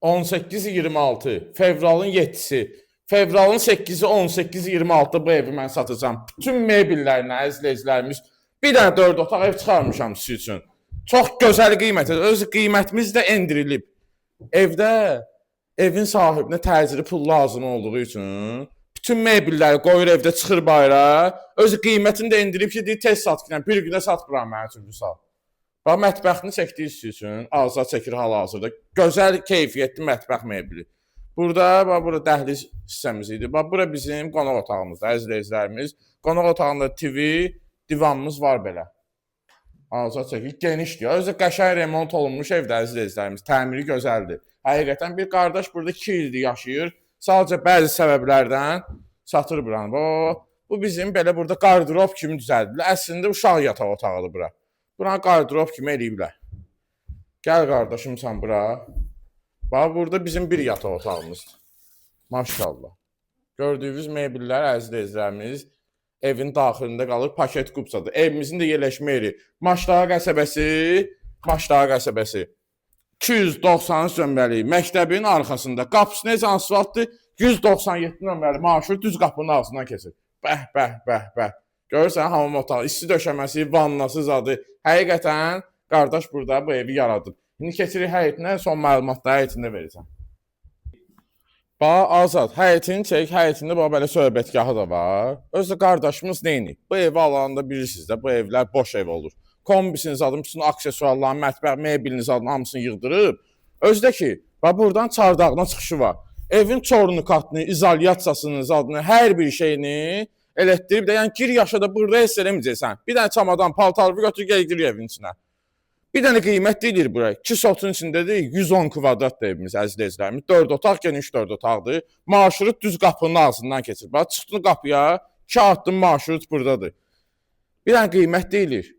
18-26, fevralın 7-si, fevralın 8-i, 18-26 bu evi mən satacağım. Bütün mebellərinə, əzizləyicilərimiz, bir dənə 4 otaq ev çıxarmışam sizin üçün. Çox gözəl qiymətdir. Öz qiymətimiz də endirilib. Evdə evin sahibinə təcili pul lazım olduğu üçün bütün mebelləri qoyur evdə çıxır bayra. Öz qiymətini də endirib ki, deyir tez sat ki, bir günə satmıram mənim üçün bu saat. Bax, mətbəxini çəkdiyi üçün azad çəkir hal-hazırda. Gözəl, keyfiyyətli mətbəx mebeli. Burada, bax, burada dəhliz hissəmiz idi. Bax, bura bizim qonaq otağımızdır, əzizləyicilərimiz. Qonaq otağında TV, divanımız var belə. Azad çəkir, genişdir. Özü qəşəng remont olunmuş evdə, əzizləyicilərimiz. Təmiri gözəldir. Həqiqətən bir qardaş burada 2 ildir yaşayır. Sadəcə bəzi səbəblərdən satır buranı. Bu bizim belə burada qardırop kimi düzəldilir. Əslində uşaq yataq otağıdır bura. Buna qardırop kimi eləyiblər. Gəl qardaşım sən bura. Bax, burada bizim bir yataq otağımızdır. Maşallah. Gördüyünüz mebellər, əzizləyicilərimiz, evin daxilində qalır, paket qubsadır. Evimizin də yerləşmə yeri. Maşdağa qəsəbəsi. 293 nömrəli məktəbin arxasında. Qapısı necə asfaltdır? 197 nömrəli marşrut düz qapının ağzından keçir. Bəh. Görürsən, hamam otağı, isti döşəməsi, vannası zadı. Həqiqətən, qardaş burada bu evi yaradıb. İndi keçirik həyətinə, son məlumatları həyətində verəcəm. Bax, Azad, həyətini çək, həyətində belə söhbətgahı da var. Özü qardaşımız neyini? Bu evi alanda bilirsiniz də, bu evlər boş ev olur. Kombisiniz adını, bütün aksesuarlarını, mətbəx, mebeliniz adını hamısını yığdırıb. Özü də ki, bax, buradan çardağına çıxışı var. Evin çorunu katını, izolyasiyasını, adını, hər bir şeyini elətdirib də, yəni gir yaşa da burada heç eləməyəcəksən. Bir dənə çamadan, paltarı götür, gir evin içinə. Bir dənə qiymət deyilir buraya. 2 sotun içindədir, 110 kvadrat evimiz, əzizləyicilərimiz. 4 otaq, geniş 4 otaqdır. Marşrut düz qapının ağzından keçir. Bax, çıxdın qapıya, 2 addım marşrut buradadır. Bir dənə qiymət deyilir.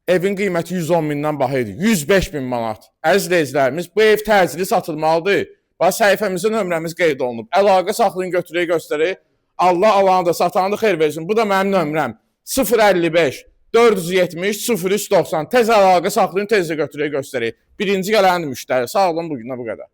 Evin qiyməti 110 mindən baha idi. 105 bin manat. Əzizləyicilərimiz, bu ev təcili satılmalıdır. Bax, səhifəmizin nömrəmiz qeyd olunub. Əlaqə saxlayın, göstərək. Allah alanı da satanı da xeyir versin. Bu da mənim nömrəm. 055 470 0390. Tez əlaqə saxlayın, tez də göstərək. Birinci gələn müştəri. Sağ olun, bugünə bu qədər.